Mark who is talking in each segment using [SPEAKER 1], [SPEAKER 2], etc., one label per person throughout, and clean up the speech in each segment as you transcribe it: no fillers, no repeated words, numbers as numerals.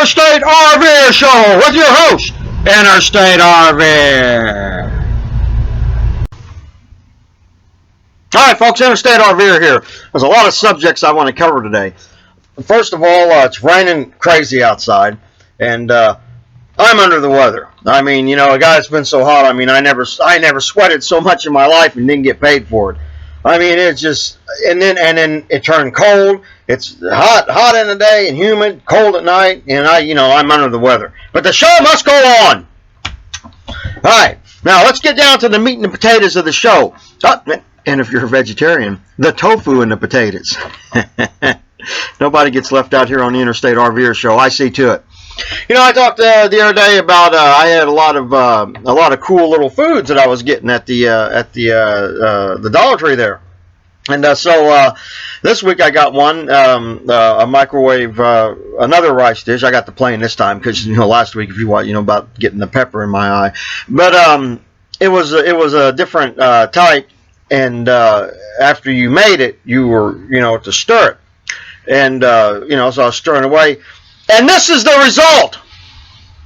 [SPEAKER 1] Interstate RVer Show with your host, Interstate RVer. Alright folks, Interstate RVer here. There's a lot of subjects I want to cover today. First of all, it's raining crazy outside, and I'm under the weather. I mean, you know, a guy that's been so hot, I mean, I never sweated so much in my life and didn't get paid for it. I mean, it's just, and then it turned cold. It's hot in the day and humid, cold at night, and I'm under the weather. But the show must go on. All right, now let's get down to the meat and the potatoes of the show. Oh, and if you're a vegetarian, the tofu and the potatoes. Nobody gets left out here on the Interstate RVer Show. I see to it. You know, I talked the other day about I had a lot of cool little foods that I was getting at the Dollar Tree there, and so this week I got one a microwave another rice dish. I got the plain this time because last week, if you want, about getting the pepper in my eye, but it was a different type, and after you made it, you were to stir it, and so I was stirring away. And this is the result.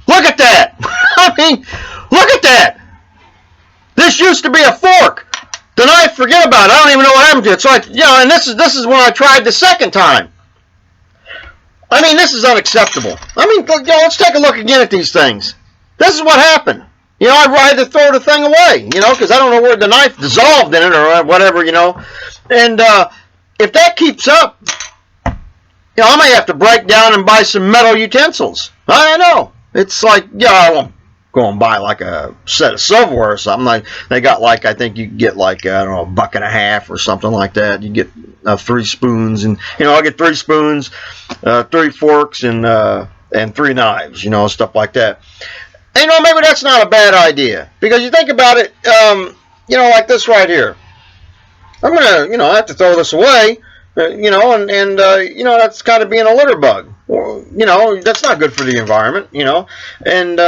[SPEAKER 1] Look at that. I mean, look at that. This used to be a fork. The knife, forget about it. I don't even know what happened to it. So and this is when I tried the second time. I mean, this is unacceptable. I mean, let's take a look again at these things. This is what happened. I had to throw the thing away, because I don't know where the knife dissolved in it or whatever, And if that keeps up, I may have to break down and buy some metal utensils. I know. It's like, I won't go and buy like a set of silverware or something. Like they got I think you can get like, I don't know, $1.50 or something like that. You get 3 spoons, and I'll get 3 spoons, 3 forks, and 3 knives, stuff like that. And maybe that's not a bad idea, because you think about it, like this right here. I'm gonna, I have to throw this away. That's kind of being a litter bug. That's not good for the environment, and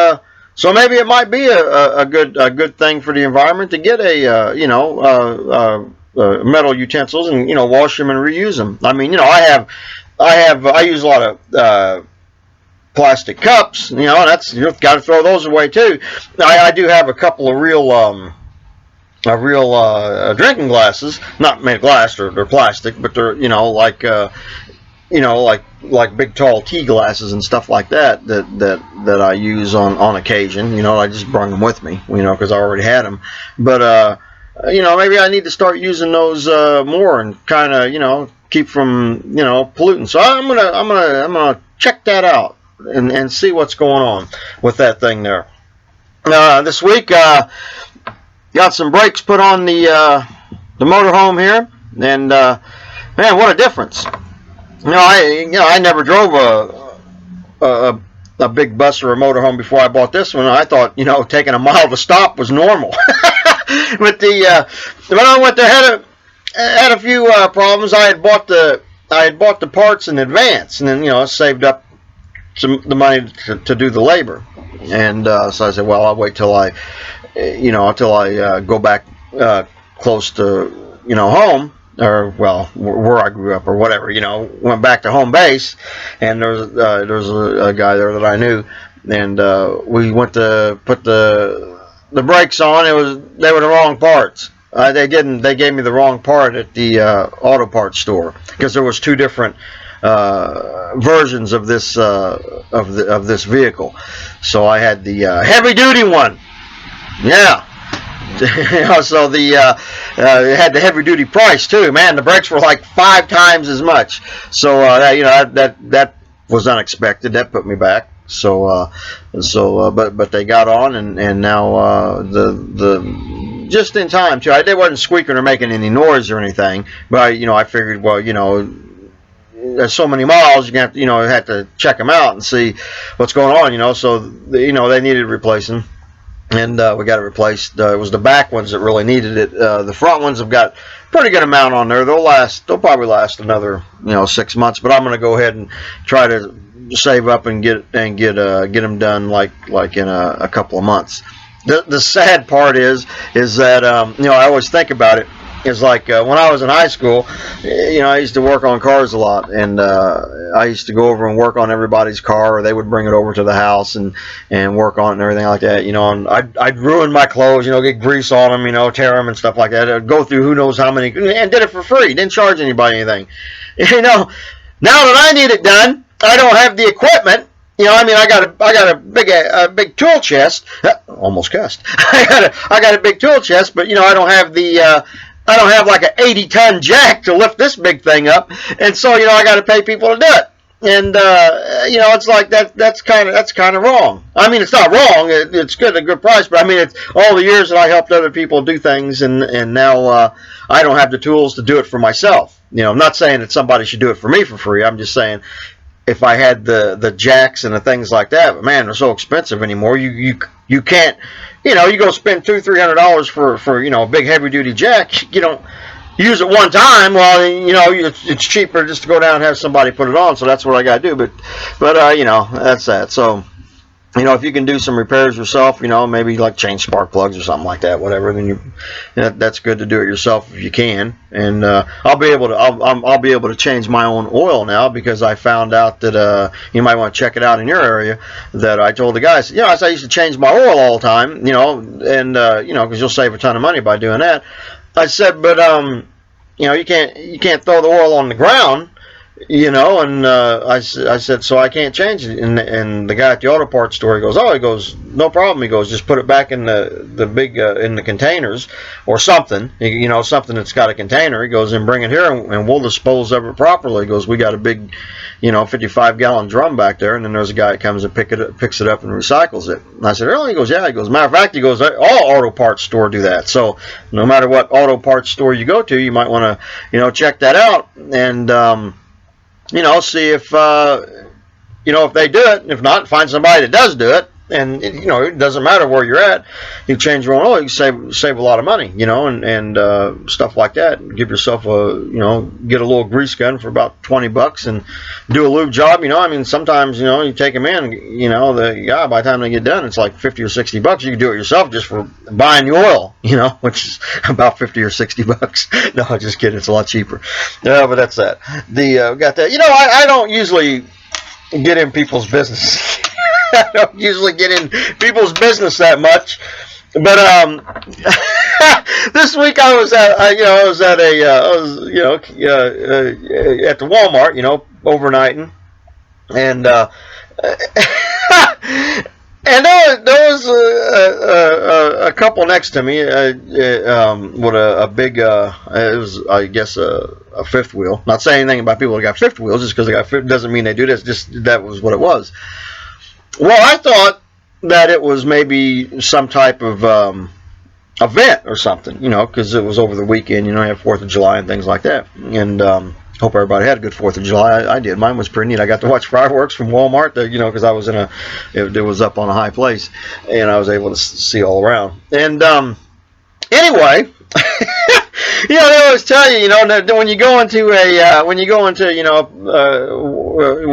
[SPEAKER 1] so maybe it might be a good thing for the environment to get metal utensils and wash them and reuse them. I mean, I use a lot of plastic cups, and that's you've got to throw those away too. I do have a couple of real drinking glasses, not made of glass, they're plastic, but they're like big tall tea glasses and stuff like that I use on occasion. I just bring them with me, because I already had them. But maybe I need to start using those more and kind of keep from polluting. So I'm gonna check that out and see what's going on with that thing there. This week. Got some brakes put on the motorhome here, and man, what a difference! I never drove a big bus or a motorhome before I bought this one. I thought taking a mile to stop was normal. But when I went there, had a few problems. I had bought the parts in advance, and then saved up the money to do the labor, and so I said, well, I'll wait till I go back close to home, or where I grew up or whatever. Went back to home base, and there was a guy there that I knew, and we went to put the brakes on. They were the wrong parts. They gave me the wrong part at the auto parts store, because there was 2 different versions of this of this vehicle. So I had the heavy duty one. Yeah. So it had the heavy duty price too. Man, the brakes were like 5 times as much. So that was unexpected. That put me back. So but they got on, and now the just in time too. They wasn't squeaking or making any noise or anything. But I figured, well, there's so many miles, you're gonna have to check them out and see what's going on. So they needed replacing. And we got it replaced. It was the back ones that really needed it. The front ones have got pretty good amount on there. They'll probably last another 6 months. But I'm going to go ahead and try to save up and get them done like in a couple of months. The sad part is that I always think about it. is like when I was in high school, I used to work on cars a lot, and I used to go over and work on everybody's car, or they would bring it over to the house and work on it and everything like that, and I'd ruin my clothes, get grease on them, tear them and stuff like that. I'd go through who knows how many, and did it for free, didn't charge anybody anything. Now that I need it done, I don't have the equipment. I got a big tool chest. Almost cussed. I got a big tool chest, but I don't have I don't have like an 80-ton jack to lift this big thing up, and so I got to pay people to do it. And it's like that's kind of wrong. I mean, it's not wrong. It's good, a good price, but I mean, it's all the years that I helped other people do things, and now I don't have the tools to do it for myself. I'm not saying that somebody should do it for me for free. I'm just saying, if I had the jacks and the things like that, but man, they're so expensive anymore. You can't, you go spend $200-300 for a big heavy duty jack. You don't use it one time. Well, it's cheaper just to go down and have somebody put it on. So that's what I got to do. But that's that. So if you can do some repairs yourself, maybe like change spark plugs or something like that, whatever, then that's good to do it yourself if you can. And I'll be able to change my own oil now, because I found out that you might want to check it out in your area. That I told the guys, I used to change my oil all the time, and because you'll save a ton of money by doing that. I said, but you can't throw the oil on the ground. And I said, so I can't change it. And the guy at the auto parts store, he goes, no problem. He goes, just put it back in the big in the containers or something, something that's got a container. He goes, and bring it here, and we'll dispose of it properly. He goes, we got a big, 55-gallon drum back there, and then there's a guy that comes and picks it up and recycles it. And I said, really? He goes, yeah. He goes, matter of fact, he goes, all auto parts store do that. So no matter what auto parts store you go to, you might want to, check that out and see if if they do it. If not, find somebody that does do it. And it doesn't matter where you're at. You change your own oil, you save a lot of money, and stuff like that. Give yourself get a little grease gun for about $20 and do a lube job. Sometimes you take them in. The guy, by the time they get done, it's like $50 or $60. You can do it yourself just for buying the oil, which is about $50 or $60. No, just kidding. It's a lot cheaper. But that's that. Got that. I don't usually get in people's business. I don't usually get in people's business that much, but this week I was at at the Walmart, overnighting, and and there was a couple next to me with a big it was, I guess, a fifth wheel. Not saying anything about people that got fifth wheels. Just because they got fifth doesn't mean they do this. Just that was what it was. Well, I thought that it was maybe some type of event or something, because it was over the weekend. You have 4th of July and things like that. And hope everybody had a good 4th of July. I did. Mine was pretty neat. I got to watch fireworks from Walmart, because I was it was up on a high place, and I was able to see all around. And anyway. They always tell you, that when you go into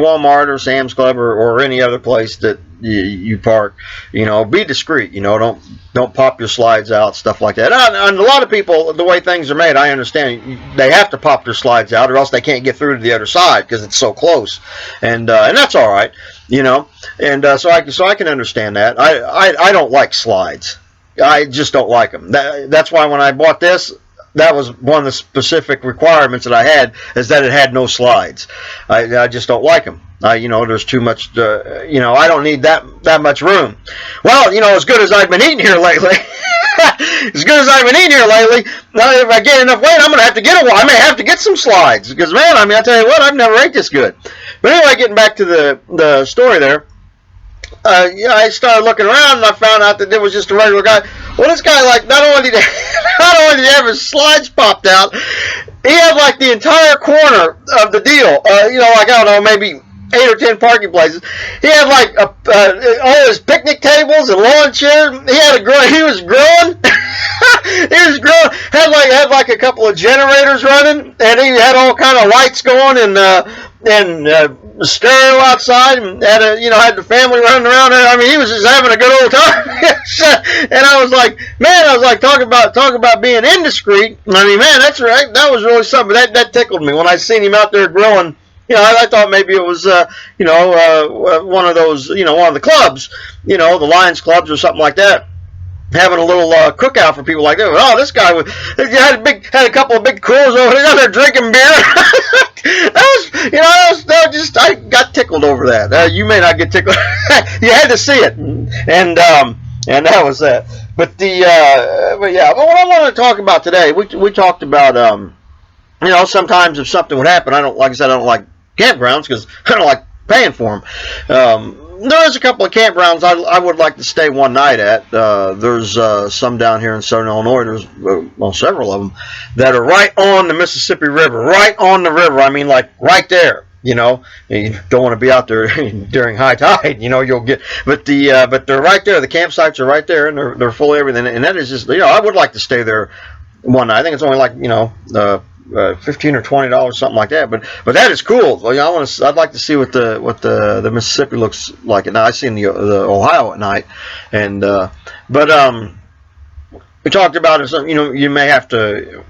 [SPEAKER 1] Walmart or Sam's Club or any other place that you park, be discreet. Don't pop your slides out, stuff like that. And a lot of people, the way things are made, I understand they have to pop their slides out, or else they can't get through to the other side because it's so close. And that's all right, And so I can understand that. I don't like slides. I just don't like them. That's why when I bought this, that was one of the specific requirements that I had, is that it had no slides. I just don't like them. There's too much, I don't need that much room. Well, as good as I've been eating here lately, now if I get enough weight, I'm going to have to get I may have to get some slides, because, man, I tell you what, I've never ate this good. But anyway, getting back to the story there, I started looking around, and I found out that there was just a regular guy. Well, this guy, not only did he have his slides popped out, he had like the entire corner of the deal. I don't know, maybe 8 or 10 parking places. He had like all his picnic tables and lawn chairs. He was growing. He was growing, had like a couple of generators running, and he had all kind of lights going, and stereo outside, and had the family running around there. I mean, he was just having a good old time. And I was like, talk about being indiscreet. I mean, man, that's right. That was really something. That tickled me when I seen him out there grilling. I thought maybe it was, one of those, one of the clubs, the Lions clubs or something like that, having a little cookout for people like that. Oh, this guy had a couple of big coolers over there drinking beer. I got tickled over that. You may not get tickled. You had to see it, and that was that. But what I want to talk about today, we talked about, sometimes if something would happen, I don't like campgrounds because I don't like paying for them. There is a couple of campgrounds I would like to stay one night at. There's some down here in Southern Illinois. There's several of them that are right on the Mississippi River, right on the river. I mean, like right there. You don't want to be out there during high tide. You'll get, but they're right there. The campsites are right there, and they're full of everything. And that is just, I would like to stay there one night. I think it's only like $15 or $20, something like that. But that is cool. I'd like to see what the Mississippi looks like. And I seen the Ohio at night, and we talked about it. You may have to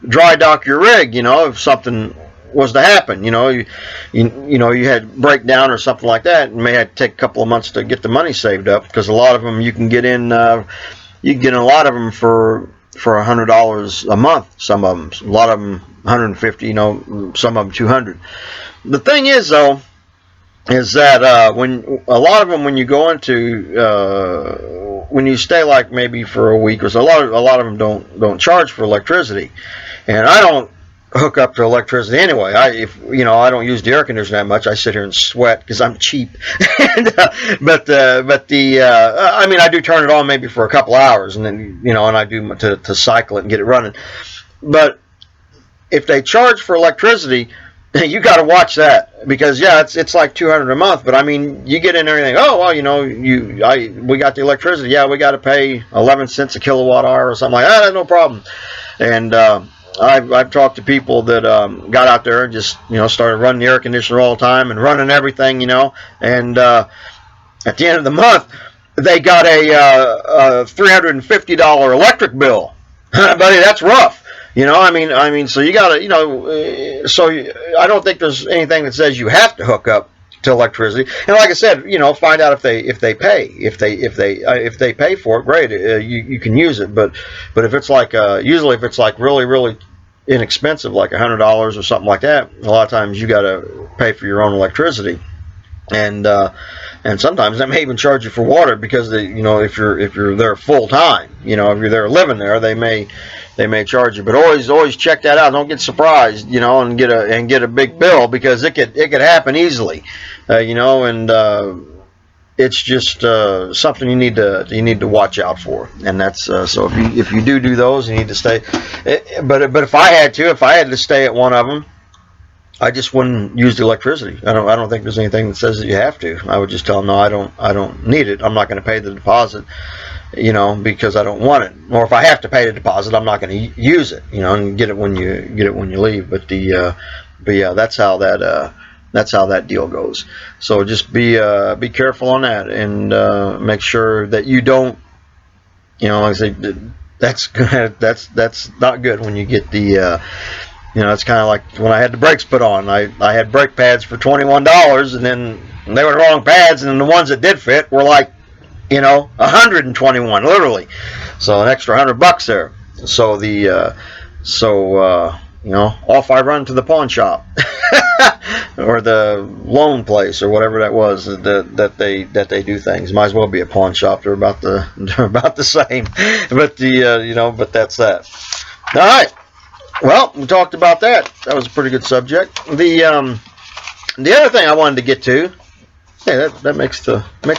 [SPEAKER 1] dry dock your rig. If something was to happen, you had breakdown or something like that, and may have to take a couple of months to get the money saved up, because a lot of them you can get in a lot of them for $100 a month. Some of them, a lot of them $150. Some of them $200. The thing is, though, is that when a lot of them, when you go into when you stay like maybe for a week or so, a lot of them don't charge for electricity, and I don't hook up to electricity anyway. I don't use the air conditioner that much. I sit here and sweat because I'm cheap. But I mean, I do turn it on maybe for a couple hours, and then and I do to cycle it and get it running. But if they charge for electricity, you got to watch that, because it's like $200 a month. But I mean, you get in there and think, oh well, we got the electricity. Yeah, we got to pay 11 cents a kilowatt hour or something like that. That's no problem. And I've talked to people that got out there and just started running the air conditioner all the time and running everything, and at the end of the month they got a $350 electric bill. Buddy, that's rough. I mean, so you got to, so I don't think there's anything that says you have to hook up to electricity. And like I said, find out if they pay pay for it, great. You can use it, but if it's like usually if it's like really, really inexpensive, like $100 or something like that, a lot of times you got to pay for your own electricity. And sometimes they may even charge you for water, because if you're there full time, if you're there living there, they may charge you. But always check that out. Don't get surprised, and get a big bill, because it could happen easily, and it's just something you need to watch out for. And that's so if you do those, you need to stay. But if I had to stay at one of them, I just wouldn't use the electricity. I don't think there's anything that says that you have to. I would just tell them, no, I don't need it. I'm not going to pay the deposit, because I don't want it. Or if I have to pay the deposit, I'm not going to use it, and get it when you leave. But yeah, that's how that deal goes. So just be careful on that, and make sure that you don't, like I say, that's not good when you get the. It's kind of like when I had the brakes put on. I had brake pads for $21, and then they were the wrong pads, and then the ones that did fit were like, $121, literally. So an extra $100 there. So off I run to the pawn shop or the loan place or whatever that was that they do things. Might as well be a pawn shop. They're about the same. But but that's that. All right. Well, we talked about that. That was a pretty good subject. The other thing I wanted to get to, that makes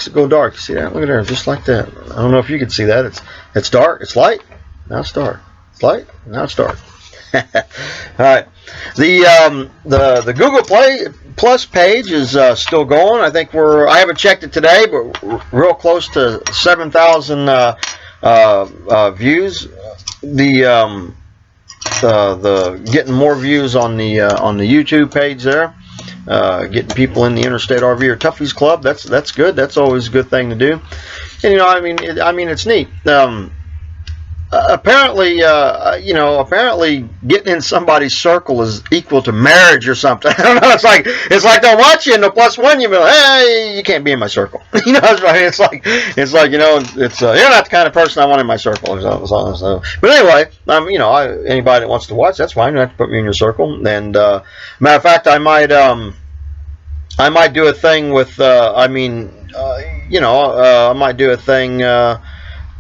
[SPEAKER 1] it go dark. You see that? Look at there, just like that. I don't know if you can see that. It's dark. It's light. Now it's dark. It's light. Now it's dark. All right. The Google Play Plus page is still going. I think I haven't checked it today, but real close to 7,000 views. The getting more views on the YouTube page there. Getting people in the Interstate RVer Toughies Club. That's good. That's always a good thing to do. And I mean it's neat. Apparently, apparently getting in somebody's circle is equal to marriage or something. I don't know. It's like they'll watch you and the +1 you be like, hey, you can't be in my circle. It's like it's you're not the kind of person I want in my circle. So. But anyway, anybody that wants to watch, that's fine. You don't have to put me in your circle. And matter of fact, I might do a thing with. I might do a thing.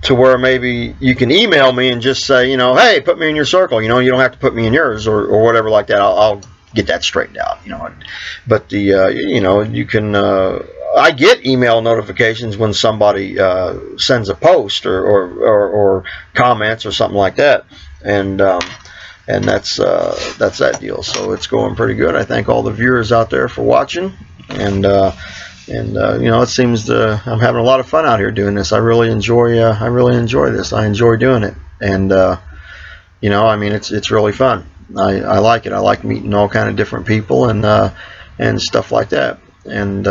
[SPEAKER 1] To where maybe you can email me and just say, hey, put me in your circle. You don't have to put me in yours or whatever like that. I'll get that straightened out. But you can. I get email notifications when somebody sends a post or comments or something like that, and that's that deal. So it's going pretty good. I thank all the viewers out there for watching, and it seems I'm having a lot of fun out here doing this. I really enjoy this. I enjoy doing it, and it's really fun. I like it. I like meeting all kind of different people and stuff like that, and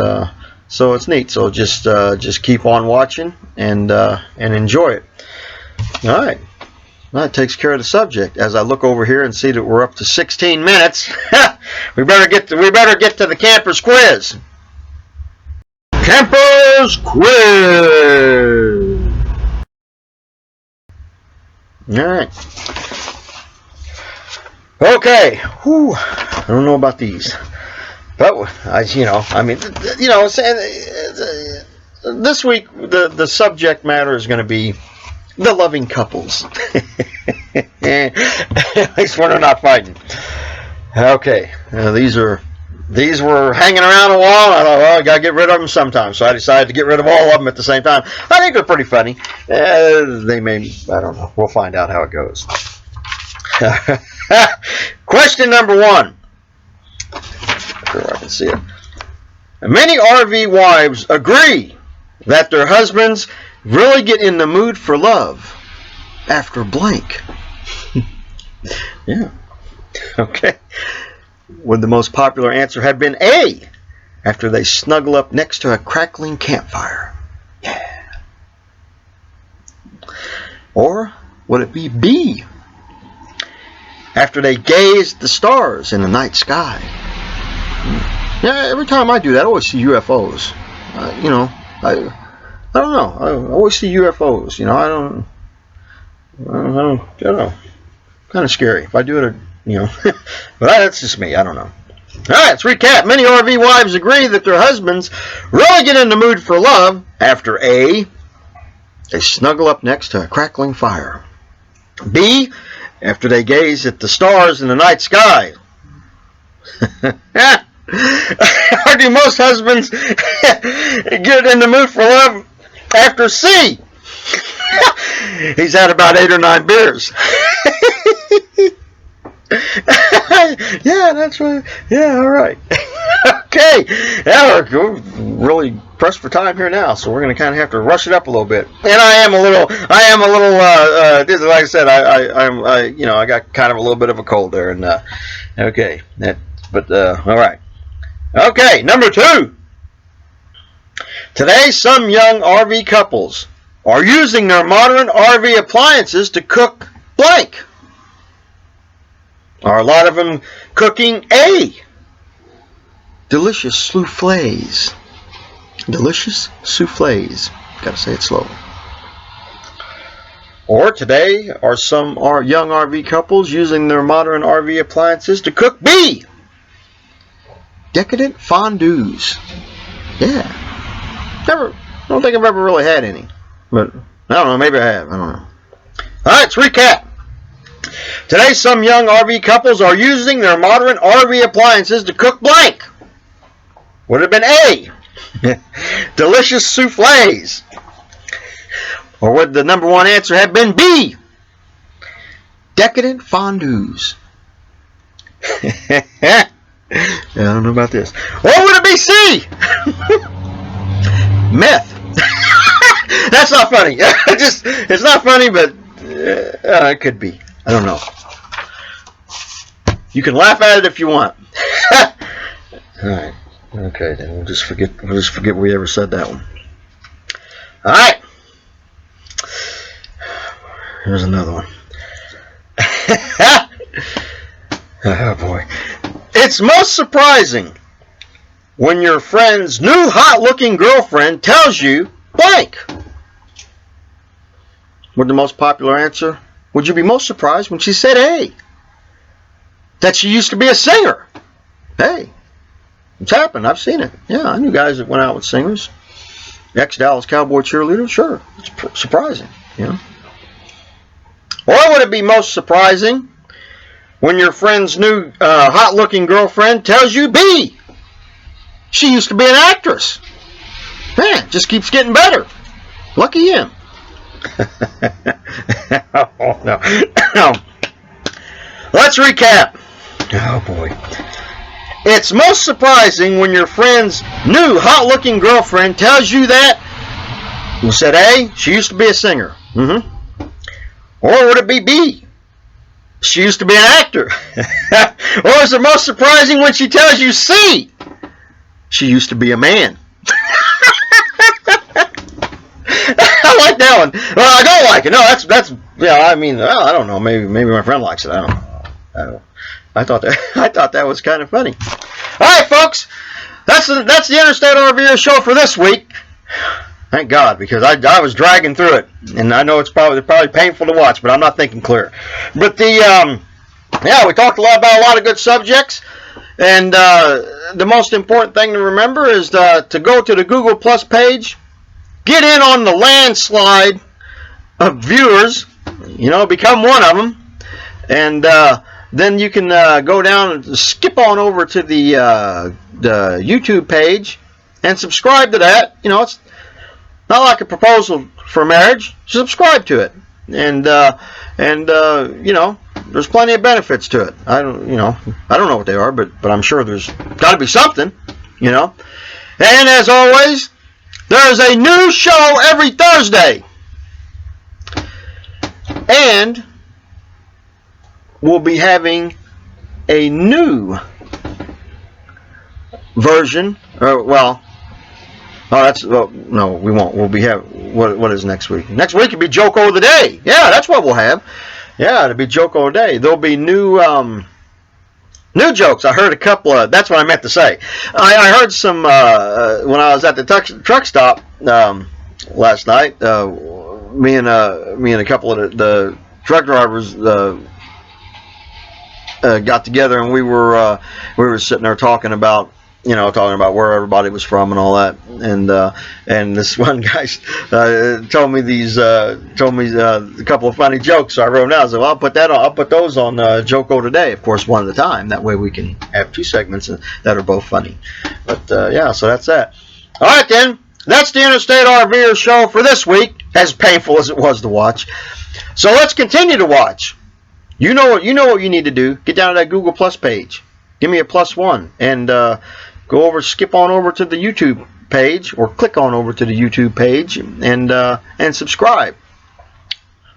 [SPEAKER 1] so it's neat. So just keep on watching and enjoy it. All right. Well, that takes care of the subject. As I look over here and see that we're up to 16 minutes, we better get to the Kamper's quiz. Kamper's quiz. All right. Okay. Whew. I don't know about these, but this week the subject matter is going to be the loving couples. At least when they're not fighting. Okay. These were hanging around a while. I thought, well, I got to get rid of them sometime. So I decided to get rid of all of them at the same time. I think they're pretty funny. I don't know. We'll find out how it goes. Question number 1. Sure I can see it. Many RV wives agree that their husbands really get in the mood for love after blank. Yeah. Okay. Would the most popular answer have been A, after they snuggle up next to a crackling campfire? Yeah. Or would it be B, after they gaze at the stars in the night sky? Yeah, every time I do that, I always see UFOs. I don't know. I always see UFOs. I don't know. Kind of scary. If I do it, but that's just me. I don't know. All right, let's recap. Many RV wives agree that their husbands really get in the mood for love after A, they snuggle up next to a crackling fire. B, after they gaze at the stars in the night sky. Or do most husbands get in the mood for love after C? He's had about 8 or 9 beers. Yeah, that's right. Yeah, all right. Okay. Yeah, we're really pressed for time here now, so we're going to kind of have to rush it up a little bit. And I am a little. Like I said, I got kind of a little bit of a cold there, and okay. All right. Okay, number 2. Today, some young RV couples are using their modern RV appliances to cook blank. Are a lot of them cooking A, delicious soufflés? Delicious soufflés. Gotta say it slow. Or today, are some young RV couples using their modern RV appliances to cook B, decadent fondues? Yeah. I don't think I've ever really had any. But, I don't know, maybe I have. I don't know. Alright, let's recap. Today, some young RV couples are using their modern RV appliances to cook blank. Would have been A, delicious soufflés. Or would the number 1 answer have been B, decadent fondues? I don't know about this. Or would it be C, meth? That's not funny. It's not funny, but it could be. I don't know. You can laugh at it if you want. All right. Okay, then we'll just forget we ever said that one. All right. Here's another one. Oh boy. It's most surprising when your friend's new hot-looking girlfriend tells you blank. What the most popular answer? Would you be most surprised when she said, hey, that she used to be a singer? Hey, it's happened. I've seen it. Yeah, I knew guys that went out with singers. Ex-Dallas Cowboy cheerleader. Sure, it's surprising. You know. Or would it be most surprising when your friend's new hot-looking girlfriend tells you B? She used to be an actress. Man, just keeps getting better. Lucky him. Oh, no. Let's recap. Oh, boy. It's most surprising when your friend's new hot-looking girlfriend tells you that you said A, she used to be a singer. Mm-hmm. Or would it be B? She used to be an actor. Or is it most surprising when she tells you C? She used to be a man. I like that one. Well, I don't like it. No, that's yeah. I mean, well, I don't know. Maybe my friend likes it. I don't know. I thought that was kind of funny. All right, folks. That's the Interstate RVer show for this week. Thank God, because I was dragging through it, and I know it's probably painful to watch, but I'm not thinking clear. But yeah, we talked about a lot of good subjects, and the most important thing to remember is to go to the Google Plus page, get in on the landslide of viewers, become one of them, and then you can go down and skip on over to the YouTube page and subscribe to that. It's not like a proposal for marriage. Subscribe to it, and there's plenty of benefits to it. I don't know what they are, but I'm sure there's got to be something, And as always, there's a new show every Thursday, and we'll be having a new version. No, we won't. We'll be what is next week? Next week will be Joko of the Day. Yeah, that's what we'll have. Yeah, it'll be Joko of the Day. There'll be new jokes. I heard a couple of. That's what I meant to say. I heard some when I was at the truck stop last night. Me and a couple of the truck drivers got together, and we were sitting there talking about where everybody was from and all that, and this one guy told me a couple of funny jokes, so I wrote them down. I said, well, I'll put those on Joko Today, of course, one at a time. That way we can have two segments that are both funny. But yeah, so that's that. All right, then, that's the Interstate RVer show for this week, as painful as it was to watch. So let's continue to watch. You know what you need to do. Get down to that Google Plus page. Give me a +1, and go over, skip on over to the YouTube page, or click on over to the YouTube page, and subscribe.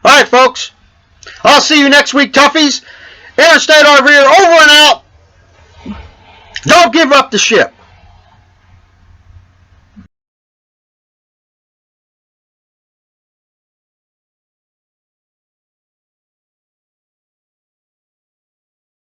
[SPEAKER 1] All right, folks. I'll see you next week, toughies. Interstate RVer over and out. Don't give up the ship.